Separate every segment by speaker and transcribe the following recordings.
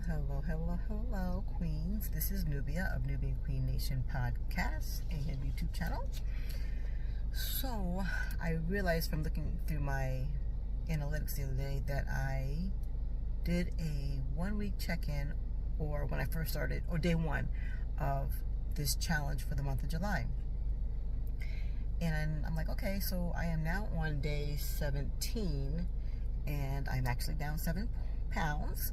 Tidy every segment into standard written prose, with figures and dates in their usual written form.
Speaker 1: Hello, Queens. This is Nubia of Nubian Queen Nation Podcast and YouTube channel. So, I realized from looking through my analytics the other day that I did a 1 week check-in, or when I first started, or day one of this challenge for the month of July. And I'm like, okay, so I am now on day 17, and I'm actually down 7 pounds.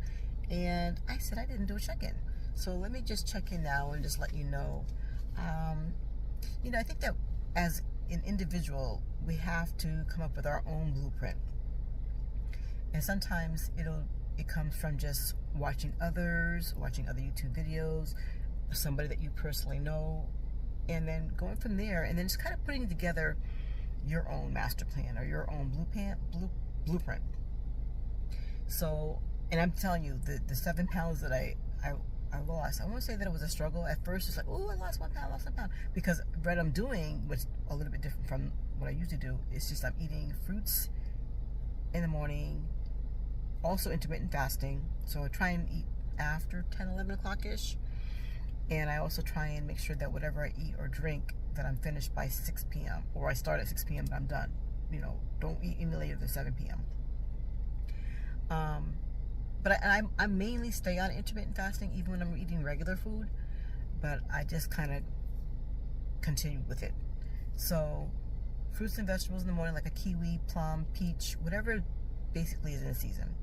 Speaker 1: And I said I didn't do a check-in. So let me just check in now and just let you know. I think that as an individual, we have to come up with our own blueprint. And sometimes it comes from just watching other YouTube videos, somebody that you personally know, and then going from there, and then just kind of putting together your own master plan or your own blueprint. So, and I'm telling you, the 7 pounds that I lost, I won't say that it was a struggle. At first, it's like, oh, I lost 1 pound, because what I'm doing, which is a little bit different from what I usually do, is just I'm eating fruits in the morning, also intermittent fasting. So I try and eat after 10, 11 o'clock-ish. And I also try and make sure that whatever I eat or drink, that I'm finished by 6 p.m. Or I start at 6 p.m. but I'm done. Don't eat any later than 7 p.m. But I mainly stay on intermittent fasting even when I'm eating regular food. But I just kind of continue with it. So fruits and vegetables in the morning, like a kiwi, plum, peach, whatever basically is in season.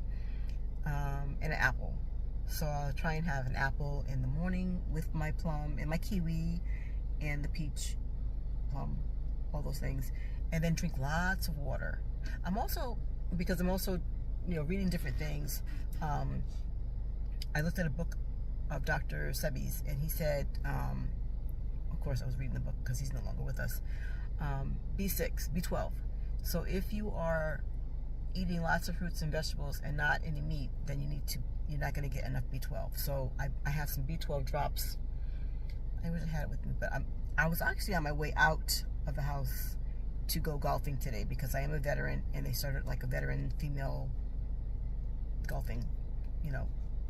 Speaker 1: And an apple. So I'll try and have an apple in the morning with my plum and my kiwi and the peach, plum, all those things. And then drink lots of water. I'm also reading different things. I looked at a book of Dr. Sebi's, and he said, of course I was reading the book because he's no longer with us, B6, B12. So if you are eating lots of fruits and vegetables and not any meat, then you're not going to get enough B12. So I have some B12 drops. I wish I had it with me, but I was actually on my way out of the house to go golfing today because I am a veteran, and they started like a veteran female golfing.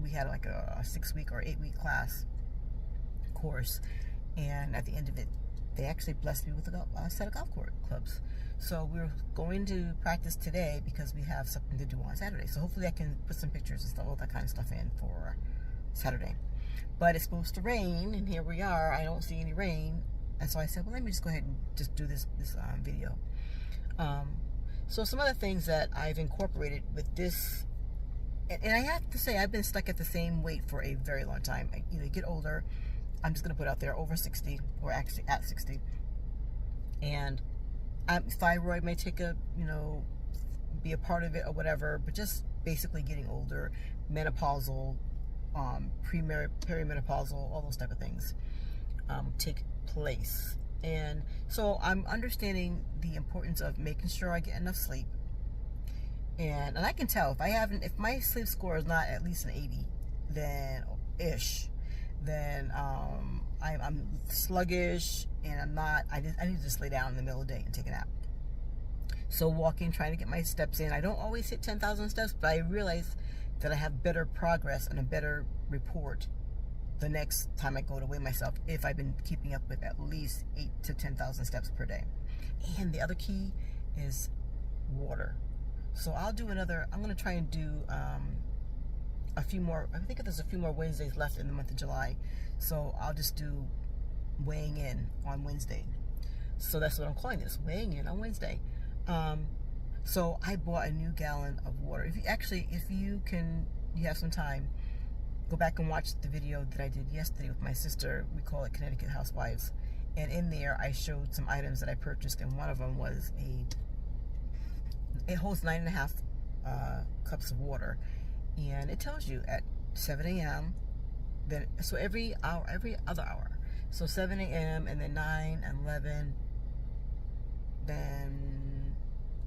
Speaker 1: We had like a 6-week or 8-week course, and at the end of it, they actually blessed me with a set of golf clubs. So we're going to practice today because we have something to do on Saturday. So hopefully I can put some pictures and stuff, all that kind of stuff in for Saturday. But it's supposed to rain, and here we are. I don't see any rain, and so I said, well, let me just go ahead and just do this video. So some other things that I've incorporated with this. And I have to say, I've been stuck at the same weight for a very long time. You get older. I'm just going to put out there over 60, or actually at 60. And thyroid may be a part of it or whatever, but just basically getting older, menopausal, perimenopausal, all those type of things take place. And so I'm understanding the importance of making sure I get enough sleep. And I can tell if my sleep score is not at least an 80, then I'm sluggish, and I need to just lay down in the middle of the day and take a nap. So walking, trying to get my steps in. I don't always hit 10,000 steps, but I realize that I have better progress and a better report the next time I go to weigh myself if I've been keeping up with at least 8,000 to 10,000 steps per day. And the other key is water. So I'm going to try and do a few more. I think there's a few more Wednesdays left in the month of July. So I'll just do weighing in on Wednesday. So that's what I'm calling this, weighing in on Wednesday. So I bought a new gallon of water. If you have some time, go back and watch the video that I did yesterday with my sister. We call it Connecticut Housewives. And in there, I showed some items that I purchased, and one of them was it holds 9.5 cups of water, and it tells you at 7 a.m. So every other hour. So 7 a.m. and then 9 and 11. Then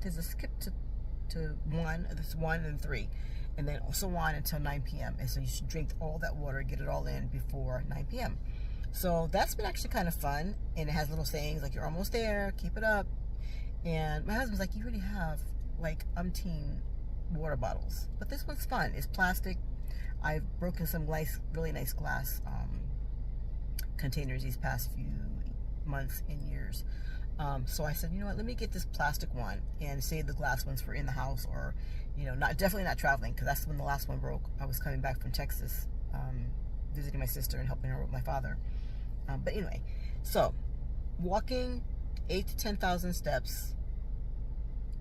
Speaker 1: there's a skip to 1. There's 1 and 3, and then also on until 9 p.m. And so you should drink all that water, get it all in before 9 p.m. So that's been actually kind of fun, and it has little sayings like "You're almost there, keep it up." And my husband's like, "You already have like umpteen water bottles, but this one's fun. It's plastic. I've broken some really nice glass containers these past few months and years. So I said, you know what, let me get this plastic one and save the glass ones for in the house, or, you know, definitely not traveling, because that's when the last one broke. I was coming back from Texas, visiting my sister and helping her with my father. But anyway, so walking 8 to 10,000 steps,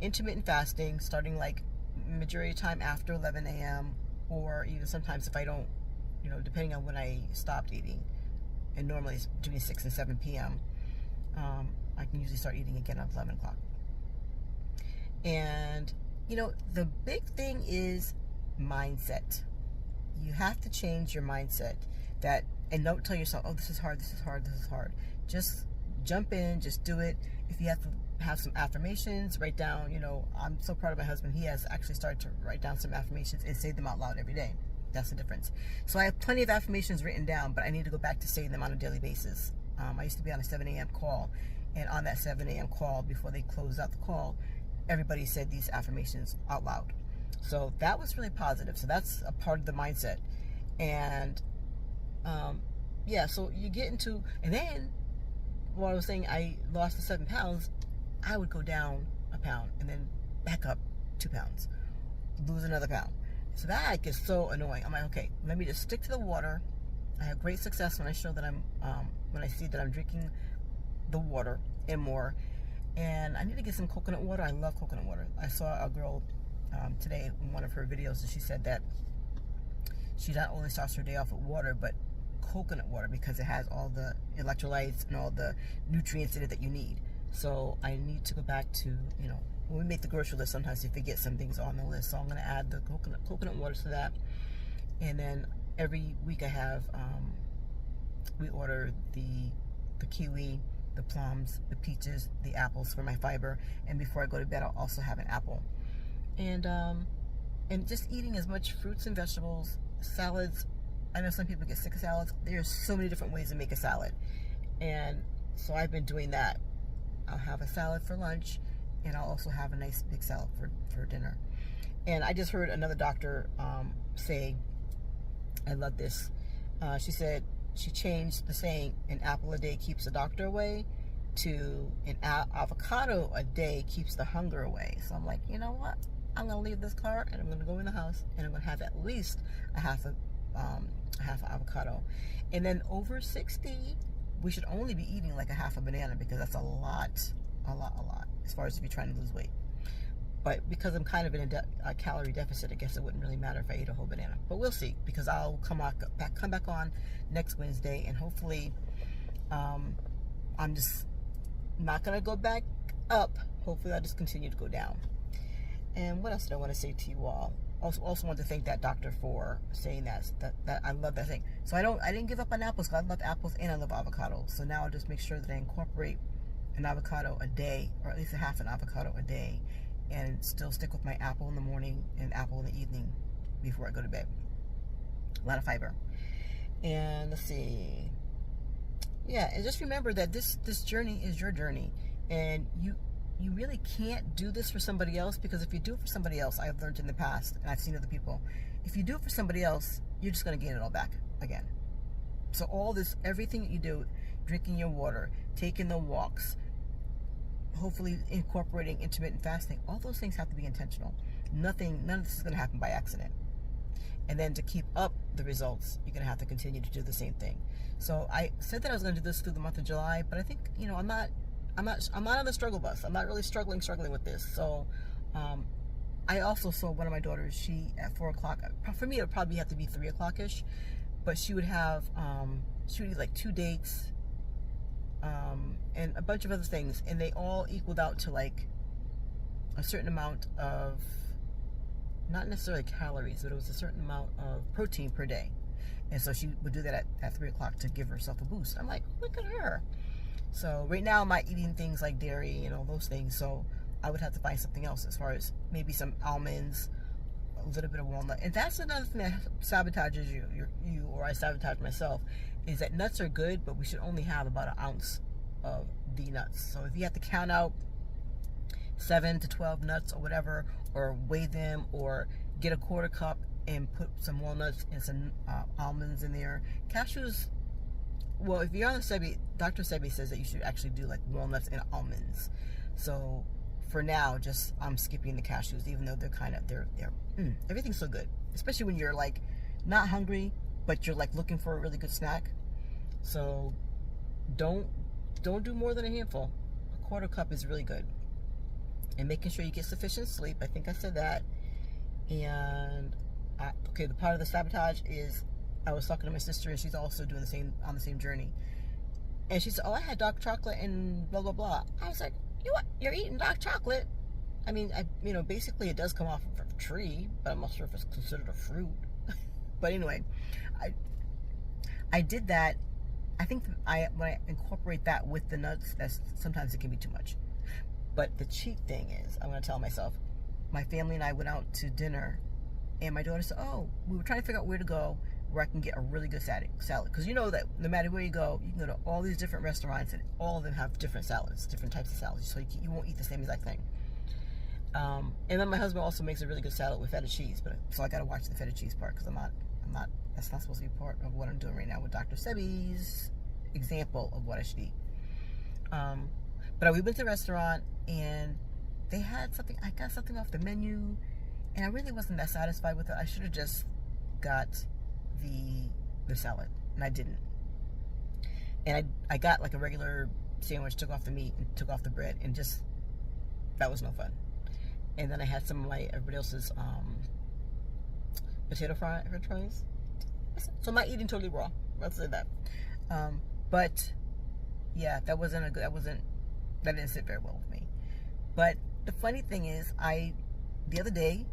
Speaker 1: intermittent fasting, starting like majority of time after 11 a.m. or even sometimes if I don't, you know, depending on when I stopped eating, and normally it's between 6 and 7 p.m. I can usually start eating again at 11 o'clock. And, you know, the big thing is mindset. You have to change your mindset, and don't tell yourself, oh, this is hard, this is hard, this is hard. Just jump in, just do it. If you have to have some affirmations, write down, you know, I'm so proud of my husband. He has actually started to write down some affirmations and say them out loud every day. That's the difference. So I have plenty of affirmations written down, but I need to go back to saying them on a daily basis. I used to be on a 7 a.m. call, and on that 7 a.m. call, before they closed out the call, everybody said these affirmations out loud. So that was really positive. So that's a part of the mindset. And yeah, so you get into, and then while I was saying I lost the 7 pounds, I would go down a pound and then back up 2 pounds, lose another pound. So that gets so annoying. I'm like, okay, let me just stick to the water. I have great success when I show that when I see that I'm drinking the water and more. And I need to get some coconut water. I love coconut water. I saw a girl today in one of her videos, and she said that she not only starts her day off with water, but coconut water, because it has all the electrolytes and all the nutrients in it that you need. So I need to go back to, you know, when we make the grocery list, sometimes you forget some things on the list. So I'm going to add the coconut water to that. And then every week I have, we order the kiwi, the plums, the peaches, the apples for my fiber. And before I go to bed, I'll also have an apple. And just eating as much fruits and vegetables, salads. I know some people get sick of salads. There's so many different ways to make a salad. And so I've been doing that. I'll have a salad for lunch, and I'll also have a nice big salad for dinner. And I just heard another doctor say, I love this. She said she changed the saying, an apple a day keeps the doctor away, to an avocado a day keeps the hunger away. So I'm like, you know what? I'm going to leave this car, and I'm going to go in the house, and I'm going to have at least a half an avocado. And then over 60, we should only be eating like a half a banana, because that's a lot, as far as if you're trying to lose weight. But because I'm kind of in a calorie deficit, I guess it wouldn't really matter if I ate a whole banana. But we'll see, because I'll come back on next Wednesday, and hopefully I'm just not going to go back up. Hopefully I'll just continue to go down. And what else did I want to say to you all? Also want to thank that doctor for saying that I love that thing. So I didn't give up on apples, because I love apples and I love avocado. So now I'll just make sure that I incorporate an avocado a day, or at least a half an avocado a day, and still stick with my apple in the morning and apple in the evening before I go to bed. A lot of fiber. And let's see. Yeah, and just remember that this journey is your journey, and you really can't do this for somebody else, because if you do it for somebody else, I've learned in the past, and I've seen other people, if you do it for somebody else, you're just going to gain it all back again. So everything that you do, drinking your water, taking the walks, hopefully incorporating intermittent fasting, all those things have to be intentional. None of this is going to happen by accident. And then to keep up the results, you're going to have to continue to do the same thing. So I said that I was going to do this through the month of July, but I think, you know, I'm not on the struggle bus. I'm not really struggling with this. So I also saw one of my daughters, she at 4 o'clock, for me it would probably have to be 3 o'clock-ish, but she would have, she would eat like 2 dates, and a bunch of other things, and they all equaled out to like a certain amount of, not necessarily calories, but it was a certain amount of protein per day. And so she would do that at 3 o'clock to give herself a boost. I'm like, look at her. So right now I'm not eating things like dairy and all those things, so I would have to find something else, as far as maybe some almonds, a little bit of walnut. And that's another thing that sabotages you, or I sabotage myself, is that nuts are good, but we should only have about an ounce of the nuts. So if you have to count out 7 to 12 nuts or whatever, or weigh them, or get a quarter cup and put some walnuts and some almonds in there. Cashews, well, if you're on the Sebi, Dr. Sebi says that you should actually do like walnuts and almonds. So for now, just I'm skipping the cashews, even though they're everything's so good, especially when you're like not hungry, but you're like looking for a really good snack. So don't do more than a handful. A quarter cup is really good. And making sure you get sufficient sleep. I think I said that. And okay, the part of the sabotage is I was talking to my sister, and she's also doing on the same journey. And she said, "Oh, I had dark chocolate and blah blah blah." I was like, "You what? You're eating dark chocolate?" I mean, basically it does come off of a tree, but I'm not sure if it's considered a fruit. But anyway, I did that. I think when I incorporate that with the nuts, sometimes it can be too much. But the cheat thing is, I'm going to tell myself, my family and I went out to dinner, and my daughter said, "Oh, we were trying to figure out where to go where I can get a really good salad." Because you know that no matter where you go to all these different restaurants, and all of them have different salads, different types of salads, so you won't eat the same exact thing. And then my husband also makes a really good salad with feta cheese, so I got to watch the feta cheese part, because that's not supposed to be part of what I'm doing right now with Dr. Sebi's example of what I should eat. But we went to the restaurant, and they had something. I got something off the menu, and I really wasn't that satisfied with it. I should have just got the salad, and I didn't. And I got like a regular sandwich, took off the meat and took off the bread, and just, that was no fun. And then I had some of everybody else's potato fries. So my eating totally raw. Let's say that. But yeah, that didn't sit very well with me. But the funny thing is, the other day,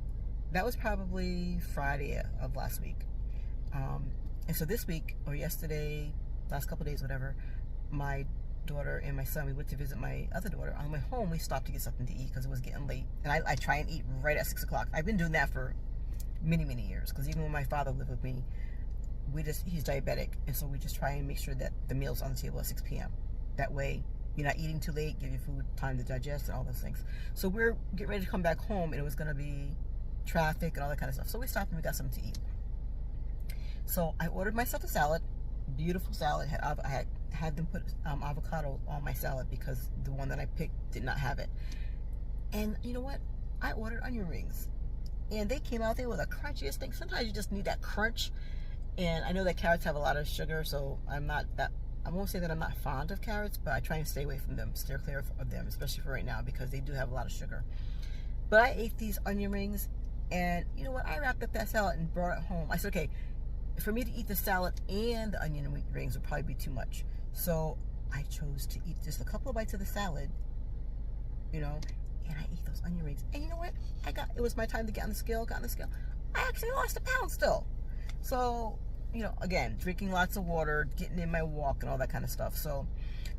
Speaker 1: that was probably Friday of last week. And so this week, or yesterday, last couple of days, whatever, my daughter and my son, we went to visit my other daughter. On the way home, we stopped to get something to eat because it was getting late. And I try and eat right at 6 o'clock. I've been doing that for many, many years, because even when my father lived with me, he's diabetic, and so we just try and make sure that the meal's on the table at 6 p.m. That way, you're not eating too late, give your food time to digest and all those things. So we're getting ready to come back home, and it was going to be traffic and all that kind of stuff. So we stopped and we got something to eat. So I ordered myself a salad, beautiful salad. I had them put avocado on my salad because the one that I picked did not have it. And you know what? I ordered onion rings, and they came out there with the crunchiest thing. Sometimes you just need that crunch. And I know that carrots have a lot of sugar, so I won't say that I'm not fond of carrots, but I try and stay away from them, steer clear of them, especially for right now, because they do have a lot of sugar. But I ate these onion rings, and you know what? I wrapped up that salad and brought it home. I said, okay, for me to eat the salad and the onion rings would probably be too much. So I chose to eat just a couple of bites of the salad, and I ate those onion rings. And you know what? It was my time to get on the scale, got on the scale. I actually lost a pound still. So, again, drinking lots of water, getting in my walk and all that kind of stuff. So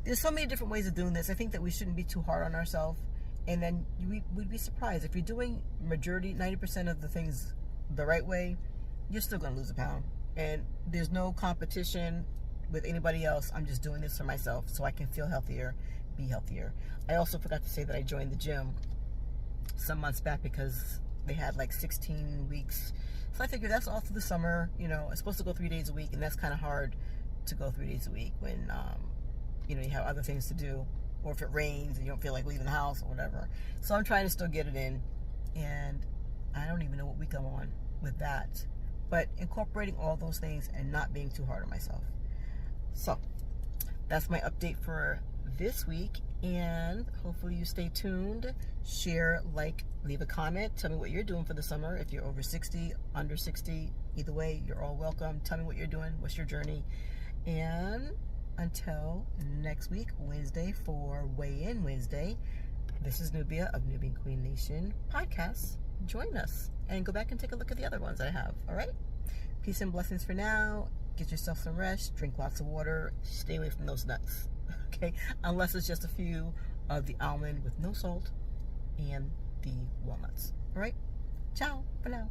Speaker 1: there's so many different ways of doing this. I think that we shouldn't be too hard on ourselves. And then we'd be surprised. If you're doing 90% of the things the right way, you're still going to lose a pound. And there's no competition with anybody else. I'm just doing this for myself so I can feel healthier, be healthier. I also forgot to say that I joined the gym some months back because they had like 16 weeks. So I figured that's all through the summer. It's supposed to go 3 days a week, and that's kind of hard to go 3 days a week when, you have other things to do, or if it rains and you don't feel like leaving the house or whatever. So I'm trying to still get it in, and I don't even know what week I'm on with that. But incorporating all those things and not being too hard on myself. So that's my update for this week, and hopefully you stay tuned. Share, leave a comment. Tell me what you're doing for the summer. If you're over 60, under 60, either way, you're all welcome. Tell me what you're doing. What's your journey? And until next week, Wednesday, for Weigh In Wednesday, this is Nubia of Nubian Queen Nation Podcast. Join us and go back and take a look at the other ones I have. All right? Peace and blessings for now. Get yourself some rest. Drink lots of water. Stay away from those nuts. Okay? Unless it's just a few of the almond with no salt and the walnuts. All right? Ciao for now.